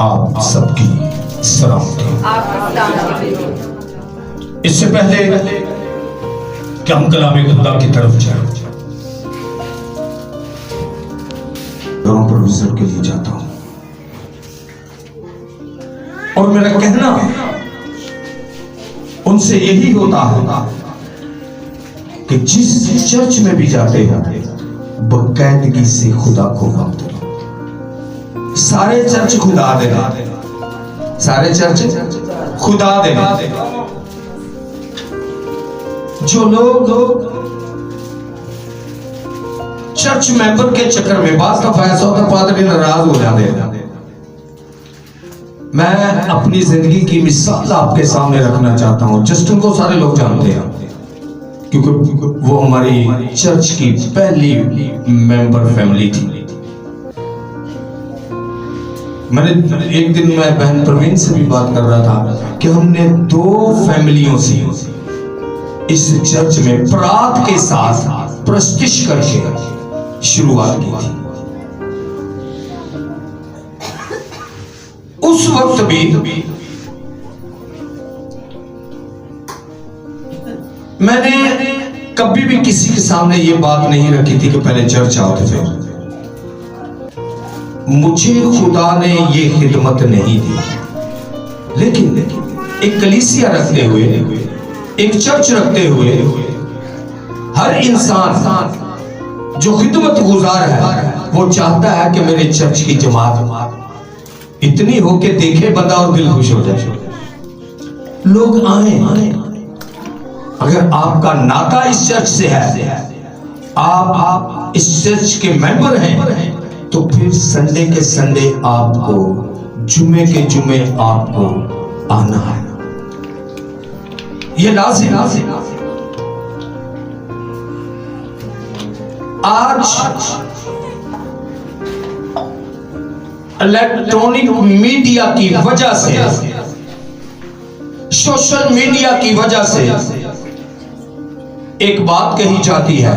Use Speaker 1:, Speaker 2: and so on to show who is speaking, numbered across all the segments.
Speaker 1: आप सबकी सलामती। इससे पहले कि हम कलामे खुदा की तरफ जाएं, घरों पर विजिट के लिए जाता हूं और मेरा कहना उनसे यही होता है कि जिस चर्च में भी जाते हैं बाकायदगी से खुदा को वक्त दो। सारे चर्च खुदा देगा, सारे चर्च खुदा देगा। जो लोग चर्च मेंबर के चक्कर में बात का फैसला होता, पादरी नाराज हो जाते हैं। मैं अपनी जिंदगी की मिसाल आपके सामने रखना चाहता हूं। जस्टिन को सारे लोग जानते हैं क्योंकि वो हमारी चर्च की पहली मेंबर फैमिली थी। मैंने एक दिन मैं बहन प्रवीण से भी बात कर रहा था कि हमने 2 फैमिलियों से इस चर्च में प्रात के साथ प्रस्तिश करके शुरुआत की थी। उस वक्त भी मैंने कभी भी किसी के सामने ये बात नहीं रखी थी कि पहले चर्च आओ तो फिर। मुझे खुदा ने ये खिदमत नहीं दी, लेकिन एक कलीसिया रखते हुए, एक चर्च रखते हुए हर इंसान जो खिदमत गुजार है वो चाहता है कि मेरे चर्च की जमात इतनी हो के देखे बंदा और दिल खुश हो जाए, लोग आए। अगर आपका नाता इस चर्च से है, आप इस चर्च के मेंबर हैं, तो फिर संडे के संडे आपको, जुमे के जुमे आपको आना है। ये लाज़िम। आज इलेक्ट्रॉनिक मीडिया की वजह से, सोशल मीडिया की वजह से एक बात कही जाती है,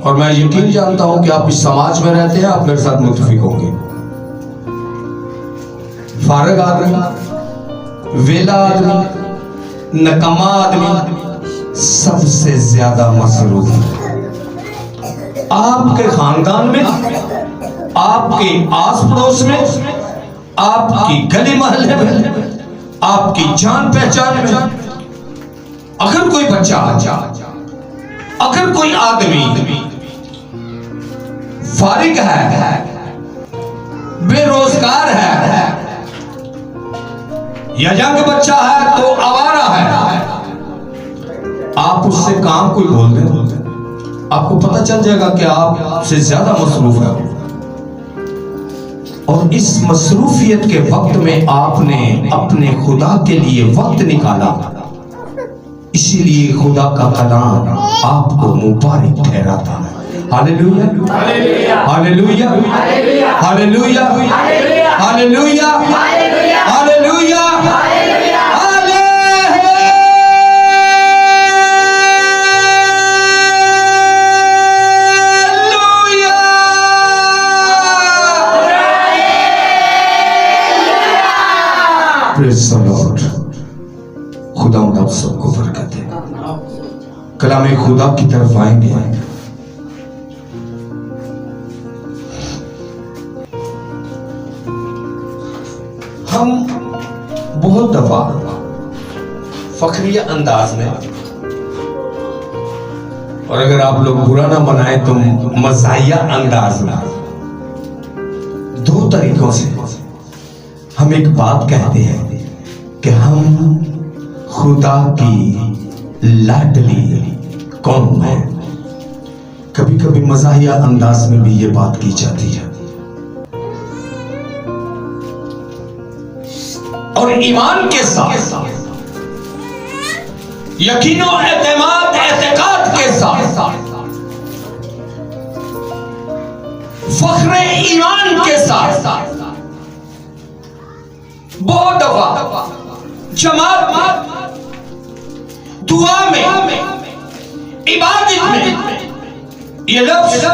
Speaker 1: और मैं यकीन जानता हूं कि आप इस समाज में रहते हैं, आप मेरे साथ मुत्तफिक होंगे। फारग आदमी, वेला आदमी, नकमा आदमी सबसे ज्यादा मसरूफ है। आपके खानदान में, आपके आस पड़ोस में, आपकी गली मोहल्ले में, आपकी जान पहचान में अगर कोई बच्चा, अगर कोई आदमी फारिग है, बेरोजगार है, या यंग बच्चा है तो आवारा है, आप उससे काम कोई बोल दें, आपको पता चल जाएगा कि आपसे ज्यादा मसरूफ है। और इस मसरूफियत के वक्त में आपने अपने खुदा के लिए वक्त निकाला, इसीलिए खुदा का कलाम आपको मुबारक ठहराता है। Hallelujah, hallelujah, hallelujah, hallelujah, hallelujah, hallelujah. Praise the Lord. खुदा आप सबको बरकत दे। कलामे खुदा की तरफ आएंगे। हम बहुत दफा फखरिया अंदाज में, और अगर आप लोग बुरा ना बनाए तो मज़ाहिया अंदाज में, 2 तरीकों से हम एक बात कहते हैं कि हम खुदा की लाडली कौम है। कभी कभी मज़ाहिया अंदाज में भी ये बात की जाती है। और ईमान के साथ, यकीन और एतमाद, एतकाद के साथ, फख्रे ईमान के साथ बहुत दफा जमात में, दुआ में, इबादत में ये लफ्ज़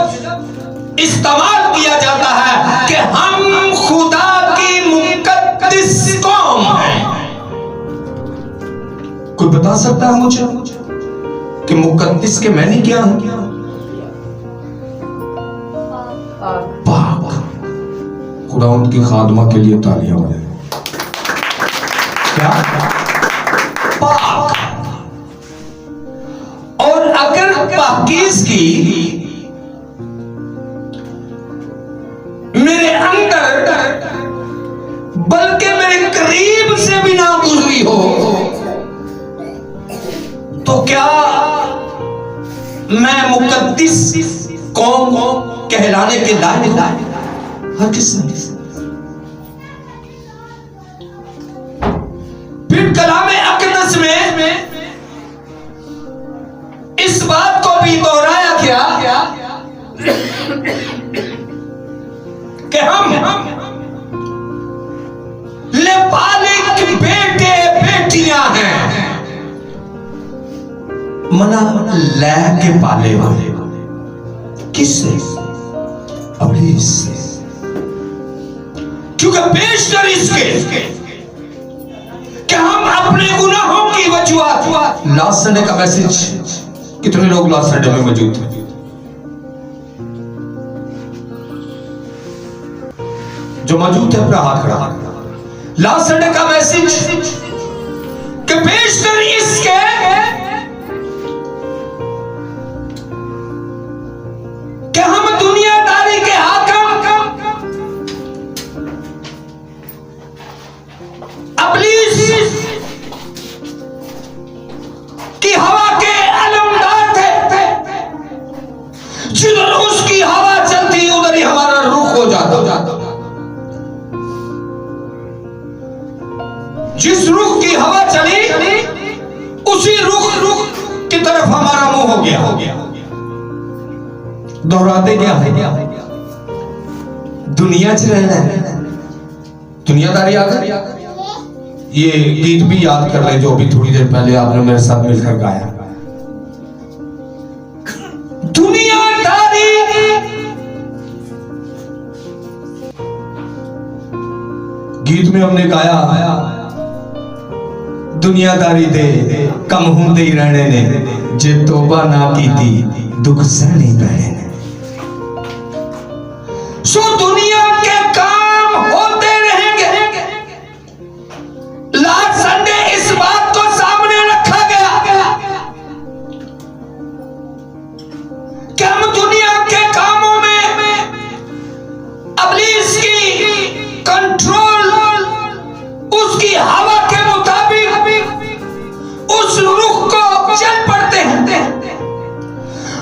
Speaker 1: इस्तेमाल किया जाता है कि हम खुदा की मुक़द्दस सकता है मुझे कि मुकद्दिस के मैंने क्या है? पाक। खुदा उनकी खादमा के लिए तालियां बजाएं। क्या? पाक। और अगर पाकीज़गी मेरे अंदर बल्कि मेरे करीब से भी ना गुजरी हो तो क्या मैं मुकद्दिस कौम कहलाने के लायक? हर किसी फिर कलामे अक़दस में इस बात को भी दोहराया क्या कि हम लेपालिक बेटे बेटियां हैं, मना लै के पाले वाले। किससे? इब्लीस से। क्योंकि बेशतर इसके कि हम अपने गुनाहों की वजूहात। लास्ट संडे का मैसेज कितने लोग लास्ट संडे में मौजूद थे? जो मौजूद थे अपना हाथ खड़ा। लास्ट संडे का मैसेज कि बेशतर इसके कि हम दुनियादारी के हाकिम इब्लीस की हवा के अलमदार थे। जिधर उसकी हवा चलती उधर ही हमारा रुख हो जाता। जिस रुख की हवा चली उसी रुख की तरफ हमारा मुंह हो गया। दोहराते क्या है? दुनिया च रहना है, दुनियादारी आ गई। ये गीत भी याद कर ले जो अभी थोड़ी देर पहले आपने मेरे साथ मिलकर गाया। दुनियादारी गीत में हमने गाया दुनियादारी दे कम होंदे ही रहने ने, जे तौबा ना की दुख सहने पैने ने। सो दुनिया के काम होते रहेंगे। लास्ट संडे इस बात को सामने रखा गया कि हम दुनिया के कामों में इब्लीस की कंट्रोल, उसकी हवा के मुताबिक उस रुख को चल पड़ते हैं।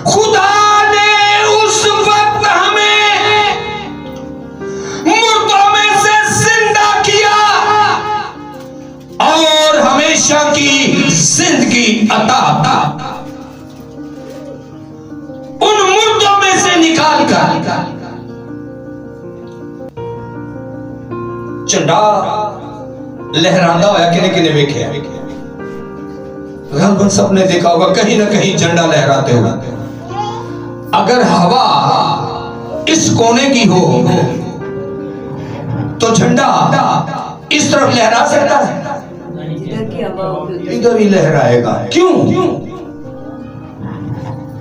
Speaker 1: खुदा ने उस वक्त हमें मुर्दों में से जिंदा किया और हमेशा की जिंदगी अता उन मुर्दों में से निकाल कर झंडा लहरांदा होया किने वेख्या? लगभग सबने देखा होगा कहीं ना कहीं झंडा लहराते हुए। अगर हवा इस कोने की हो तो झंडा इस तरफ लहरा सकता है? इधर ही लहराएगा। क्यों?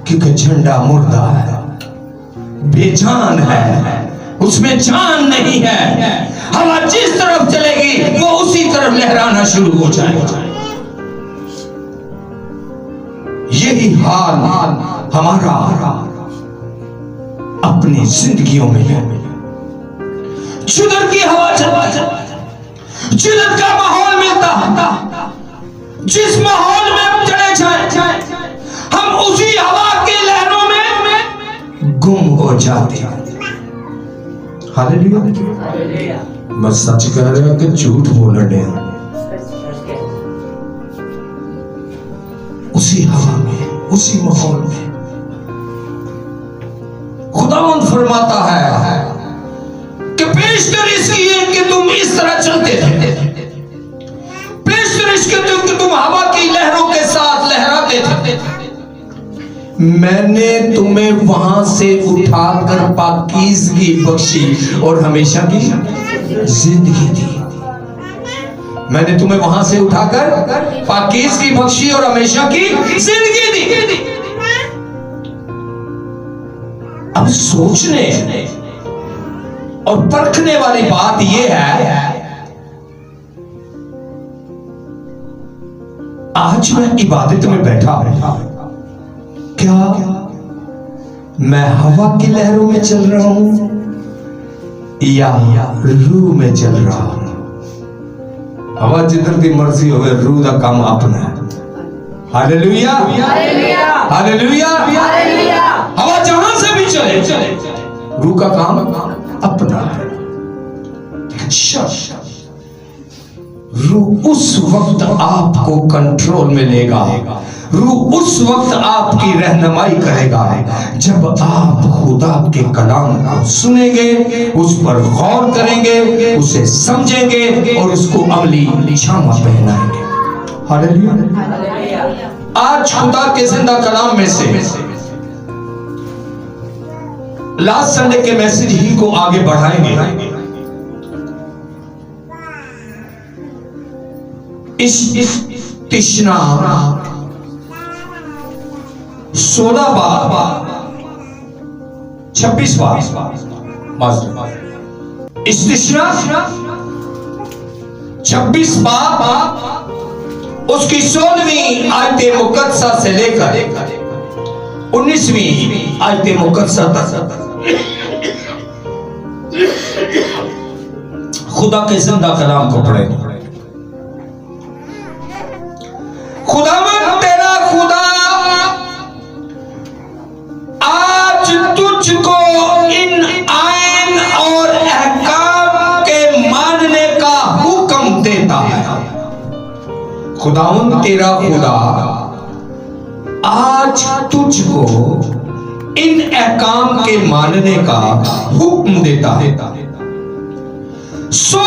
Speaker 1: क्योंकि झंडा मुर्दा है, बेजान है, उसमें जान नहीं है। हवा जिस तरफ चलेगी वो उसी तरफ लहराना शुरू हो जाएगा। यही हाल हमारा अपनी जिंदगियों में है। जिधर की हवा चलती, जिधर का माहौल मिलता, जिस माहौल में हम चले जाए हम उसी हवा की लहरों में गुम हो जाते हैं। हालेलुया। मैं सच कह रहा हूं कि झूठ बोल रहे हैं। उसी हवा में, उसी माहौल में खुदावंद फरमाता है कि पेशतर इसकी है कि तुम इस तरह चलते थे, पेशतर इसके कि तुम हवा की लहरों के साथ लहराते थे। मैंने तुम्हें वहां से उठाकर पाकीज़गी बख्शी और हमेशा की जिंदगी दी। मैंने तुम्हें वहां से उठाकर पाकीज़ की बख्शी और हमेशा की जिंदगी दी। अब सोचने और परखने वाली बात यह है, आज मैं इबादत में बैठा हूं, क्या मैं हवा की लहरों में चल रहा हूं या रूह में चल रहा हूं? हवा जिधर दी मर्जी होवे, रूह का काम अपना है। Hallelujah, hallelujah. हवा जहां से भी चले, रूह का काम अपना है। रूह उस वक्त आपको कंट्रोल में लेगा, रूह उस वक्त आपकी रहनुमाई करेगा जब आप खुदा के कलाम को सुनेंगे, उस पर गौर करेंगे, उसे समझेंगे और उसको अमली जामा पहनाएंगे। हालेलुया। आज खुदा के जिंदा कलाम में से लास्ट संडे के मैसेज ही को आगे बढ़ाएंगे। इस तिश्ना 16 बार 26 बार इस तिश्ना 26 बार उसकी 16वीं आयत मुकद्दसा से लेकर 19वीं आयत मुकद्दसा तक खुदा के जिंदा कलाम को पढ़ेंगे। खुदावंद तेरा खुदा आज तुझको इन आइन और अहकाम के मानने का हुक्म देता है। खुदावंद तेरा खुदा आज तुझको इन अहकाम के मानने का हुक्म देता है। सो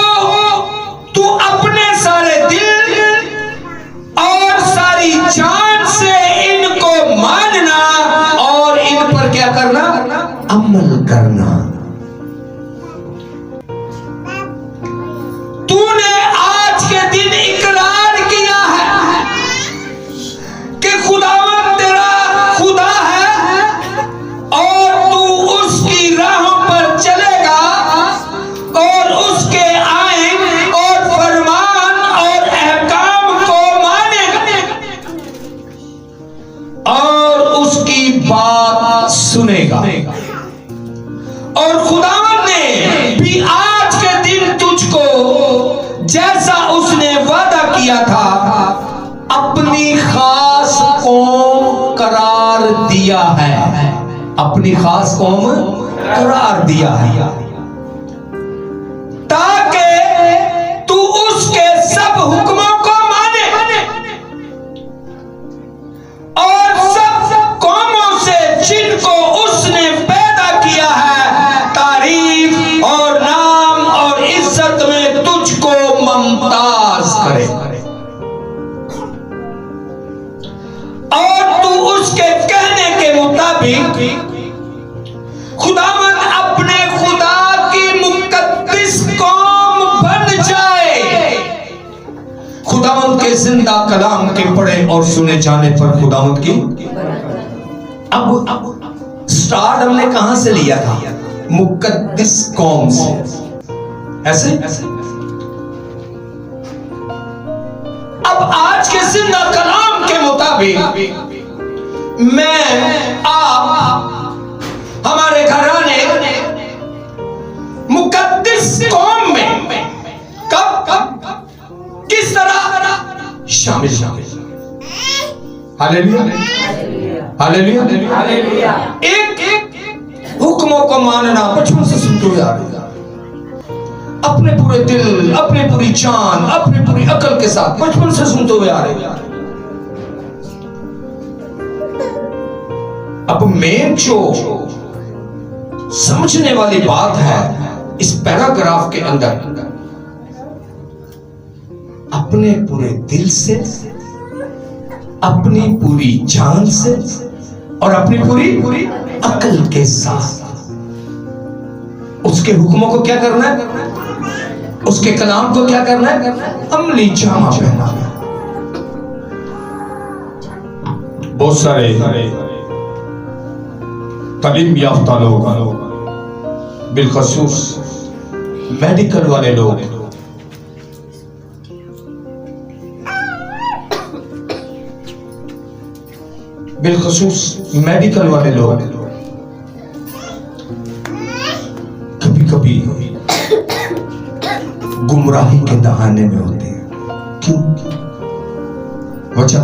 Speaker 1: तू अपने सारे दिल और सारी जान से इनको मानना और इन पर क्या करना? अमल करना। तूने आज के दिन इकरार किया है कि खुदावंद तेरा खुदा है और तू उसकी राहों पर चलेगा और उसके आइन और फरमान और अहकाम को और उसकी बात सुनेगा। और खुदावंद ने भी आज के दिन तुझको जैसा उसने वादा किया था अपनी खास कौम करार दिया है, अपनी खास कौम करार दिया है, ताकि तू उसके सब हुक्मों को माने और सब कौमों से जिनको उसने पैदा किया है तारीफ और नाम और इज्जत में तुझको मुमताज करे। और तू उसके कहने के मुताबिक खुदावंद अपने खुदा की मुकद्दस कौम बन जाए। खुदावंद के जिंदा कलाम के पढ़े और सुने जाने पर खुदावंद की अब स्टार्ट हमने कहां से लिया था? मुकद्दस कौम से। ऐसे अब आज के जिंदा कलाम के मुताबिक मैं आप हमारे घराने मुकद्दस कौम में कब किस तरह शामिल। Hallelujah, hallelujah, hallelujah. एक हुक्मों को मानना बचपन से सुनते हुए आ रहे, अपने पूरे दिल, अपनी पूरी जान, अपनी पूरी अकल के साथ बचपन से सुनते हुए आ रहे। अब मेन जो समझने वाली बात है इस पैराग्राफ के अंदर, अपने पूरे दिल से, अपनी पूरी जान से और अपनी पूरी अकल के साथ उसके हुक्मों को क्या करना है? उसके कलाम को क्या करना है? अमली जामा पहना है। बहुत सारे तालीम याफ्ता लोग, बिलखसूस मेडिकल वाले लोग, बिलखसूस मेडिकल वाले लोग कभी कभी गुमराही के दहाने में होते हैं। क्यों? वजह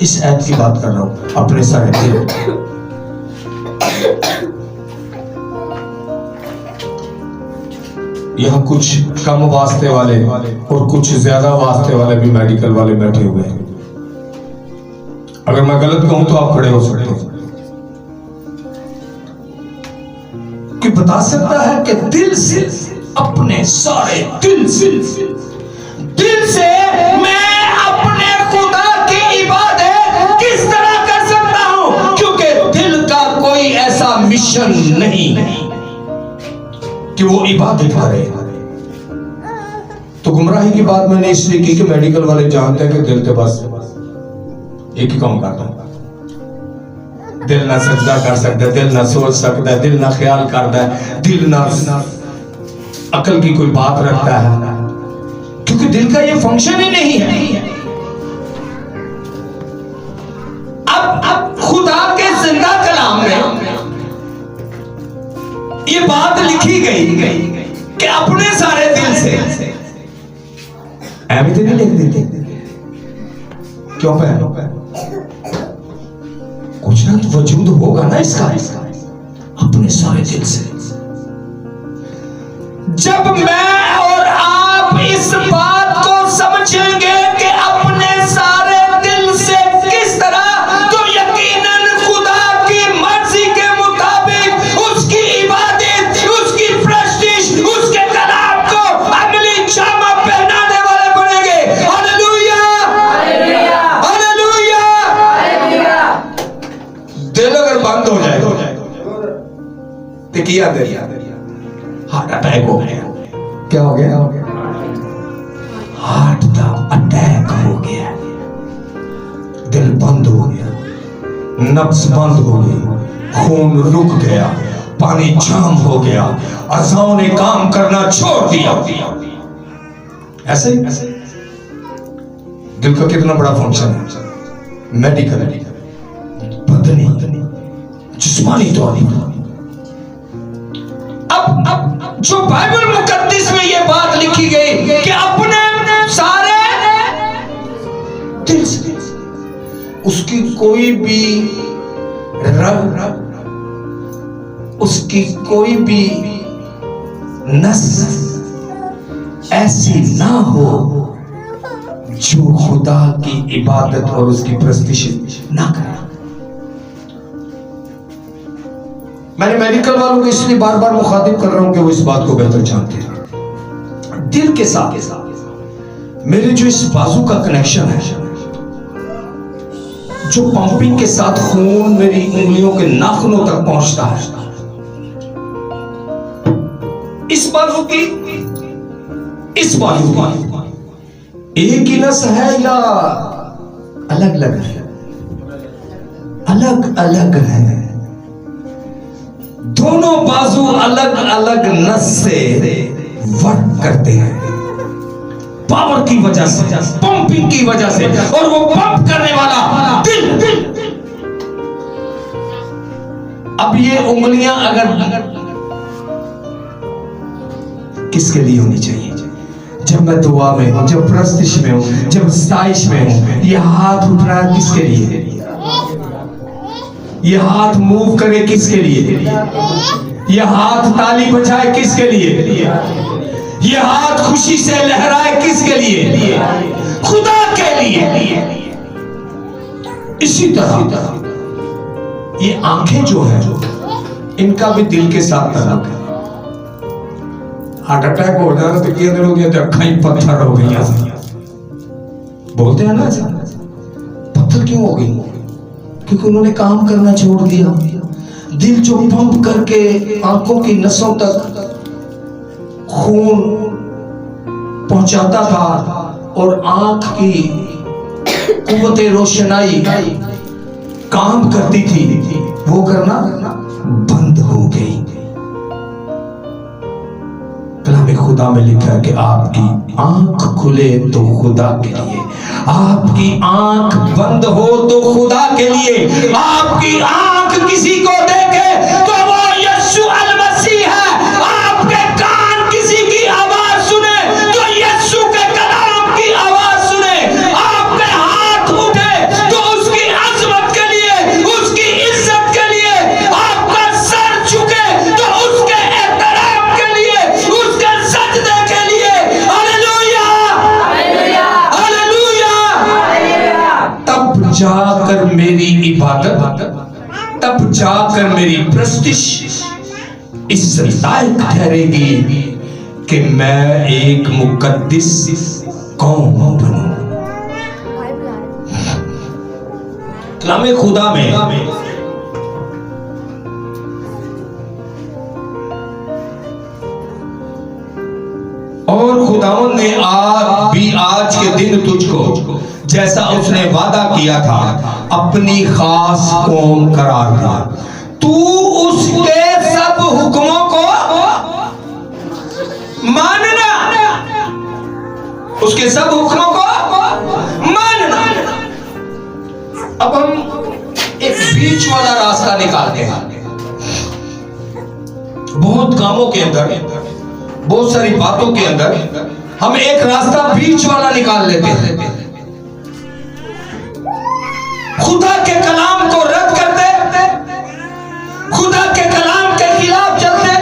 Speaker 1: इस ऐप की बात कर रहा हूं, अपने सारे दिल। यहां कुछ कम वास्ते वाले और कुछ ज्यादा वास्ते वाले भी मेडिकल वाले बैठे हुए हैं। अगर मैं गलत कहूं तो आप खड़े हो सकते हैं। कि बता सकता है कि दिल से, अपने सारे दिल से मैं अपने खुदा की इबादत किस तरह कर सकता हूं? क्योंकि दिल का कोई ऐसा मिशन नहीं कि वो इबादत करे। तो गुमराही की बात मैंने इसलिए की कि मेडिकल वाले जानते हैं कि दिल के पास एक ही काम करता है। दिल ना सजदा कर सकता, दिल ना सोच सकता, दिल ना ख्याल करता है, दिल ना अकल की कोई बात रखता है, क्योंकि दिल का ये फंक्शन ही नहीं है। अब खुदा के जिंदा कलाम में ये बात लिखी गई कि अपने सारे दिल से, ऐसे तो नहीं लिख देते। क्यों पे कुछ ना तो वजूद होगा ना इसका, अपने सारे दिल से। जब मैं और आप इस बात को समझेंगे कि अपने सारे दिल से किस तरह, तो यकीनन खुदा की मर्जी के मुताबिक उसकी इबादत, उसकी प्रेस्टीज, उसके कलाम को अमली जामा पहनाने वाले बनेंगे। Hallelujah, hallelujah, hallelujah. दिल अगर बंद हो जाए तो क्या दे? हार्ट अटैक हो गया। क्या हो गया? हार्ट का अटैक हो गया। दिल बंद हो गया, नब्ज बंद हो गई, खून रुक गया, पानी जाम हो गया, अज़ाओं ने काम करना छोड़ दिया। ऐसे दिल का कितना बड़ा फंक्शन है, मेडिकल, बदनी, जिस्मानी तौर पर। अब जो बाइबल मुकद्दस में ये बात लिखी गई कि अपने सारे दिल से, उसकी कोई भी रग, उसकी कोई भी नस ऐसी ना हो जो खुदा की इबादत और उसकी प्रस्तिश ना करे। मैंने मेडिकल वालों को इसलिए बार बार मुखातिब कर रहा हूं कि वो इस बात को बेहतर जानते हैं। दिल के साथ मेरे जो इस बाजू का कनेक्शन है, जो पंपिंग के साथ खून मेरी उंगलियों के नाखूनों तक पहुंचता है, इस बाजू की, इस बाजू की एक ही नस है या अलग अलग है? अलग अलग है। दोनों बाजू अलग अलग नस से वर्क करते हैं, पावर की वजह से, पंपिंग की वजह से, और वो पंप करने वाला दिल। अब ये उंगलियां अगर किसके लिए होनी चाहिए? जब मैं दुआ में हूं, जब प्रस्तिश में हूं, जब साइश में हूं, ये हाथ उठ रहा है किसके लिए? ये हाथ मूव करे किसके लिए? ये हाथ ताली बजाए किसके लिए? ये हाथ खुशी से लहराए किसके लिए? खुदा के लिए। इसी तरह ये आंखें जो है, इनका भी दिल के साथ ताल्लुक है। हार्ट अटैक हो जाना तो कितने लोग ये अखा ही पत्थर हो गई, बोलते हैं ना, पत्थर क्यों हो गई? क्योंकि उन्होंने काम करना छोड़ दिया। दिल जो पंप करके आंखों की नसों तक खून पहुंचाता था और आंख की कुव्वते रोशनाई काम करती थी, वो करना बंद हो गई। कलाम खुदा में लिखा है कि आपकी आंख खुले तो खुदा के लिए, आपकी आंख बंद हो तो खुदा के लिए, आपकी आंख किसी को देखे तो वो यीशु अल मसीह है, आपके कान किसी की आवाज सुने तो यीशु के कलाम की आवाज सुने, आपके हाथ उठे तो उसकी अजमत के लिए, उसकी इज्जत के लिए, आपका सर झुके तो उसके एहतराम के लिए, उसके सजदे के लिए। Hallelujah, hallelujah, hallelujah. तब जाकर मेरी इबादत, तब जाकर मेरी प्रस्तिश इस लायक ठहरेगी कि मैं एक मुकद्दिस कौम बनूं। कलाम खुदा में और खुदावंद ने आज के दिन तुझको जैसा उसने वादा किया था अपनी खास कौम करार दिया। तू उसके सब हुक्मों को मानना, उसके सब हुक्मों को मानना। अब हम एक बीच वाला रास्ता निकालते हैं। बहुत कामों के अंदर, बहुत सारी बातों के अंदर हम एक रास्ता बीच वाला निकाल लेते हैं। खुदा के कलाम को रद्द करते, खुदा के कलाम के खिलाफ चलते।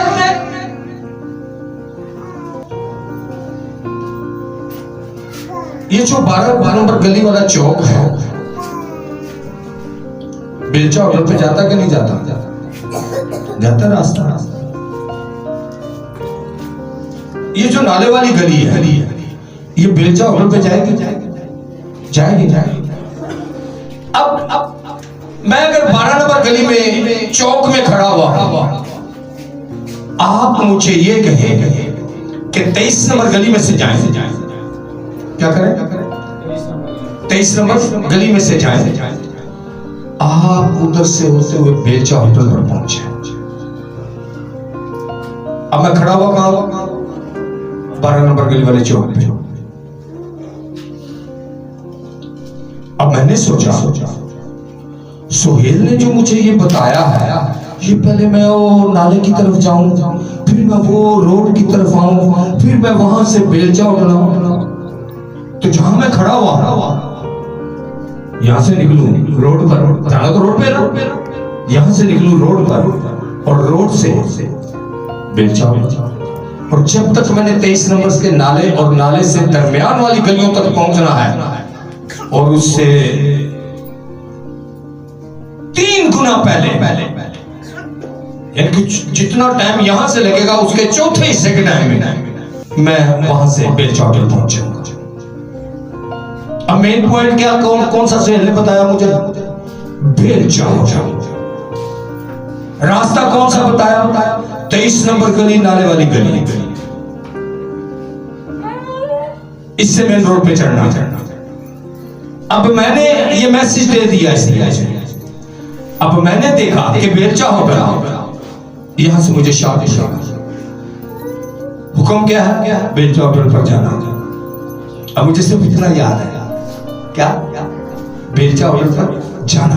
Speaker 1: ये जो 12 नंबर गली वाला चौक है, बेलचा होटल पे जाता कि नहीं जाता? जाता रास्ता। ये जो नाले वाली गली है, ये बेलचा होटल पे जाएगी? जाएगी। अब मैं अगर 12 नंबर गली में चौक में खड़ा हुआ, आप मुझे ये कहें कि 23 नंबर गली में से जाएं, क्या करें? 23 नंबर गली में से जाएं, आप उधर से होते हुए बेलचा होटल पर पहुंचे। अब मैं खड़ा हुआ कहां? 12 नंबर गली वाले चौक पे। अब मैंने सोचा सोहेल ने जो मुझे ये बताया है, ये पहले मैं वो नाले की तरफ जाऊं, फिर मैं वो रोड की तरफ आऊं, फिर मैं वहां से बेलचा उठलाऊं। तो जहां मैं खड़ा हुआ, यहां से निकलूं रोड पर, जाना तो रोड पे, यहां से निकलूं रोड पर और रोड से बेलचा उठलाऊं। और जब तक मैंने 23 नंबर के नाले और नाले से दरमियान वाली गलियों तक पहुंचना है, और उससे 3 गुना पहले यानी कि जितना टाइम यहां से लगेगा उसके चौथे हिस्से के टाइम में मैं वहां से बेलचा होटल पहुंच जाऊंगा। अब मेन पॉइंट क्या, कौन सा सोहेल ने बताया मुझे? बेलचा होटल। रास्ता कौन सा बताया? 23 नंबर गली, नाले वाली गली। इससे मेन रोड पे चढ़ना। अब मैंने ये मैसेज दे दिया इसलिए। अब मैंने देखा कि बेलचा होटल, यहां से मुझे शादी हुक्म क्या है? बेलचा होटल पर जाना। अब मुझे सिर्फ इतना याद है, क्या? बेलचा होटल पर जाना।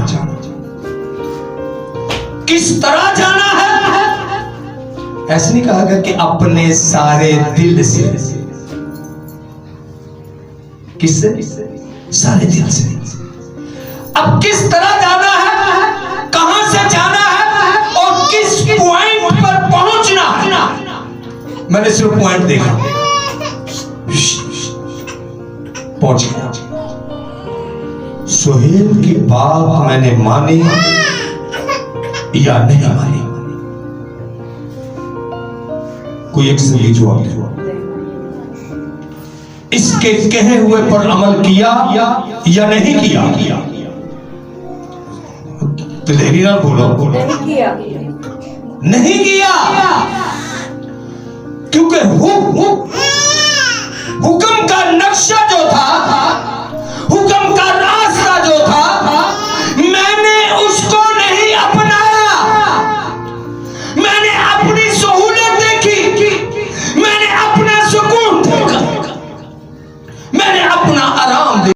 Speaker 1: किस तरह जाना है? ऐसे नहीं कहा गया कि अपने सारे दिल से। किससे? सारे दिल से। अब किस तरह जाना है, कहां से जाना है और किस पॉइंट पर पहुंचना है, मैंने सिर्फ पॉइंट देखा, पहुंच गया। सोहेल की बात मैंने मानी या नहीं मानी? कोई एक सही जवाब दे। इसके कहे हुए पर अमल किया या नहीं किया? तो देरी ना बोलो। नहीं किया। क्योंकि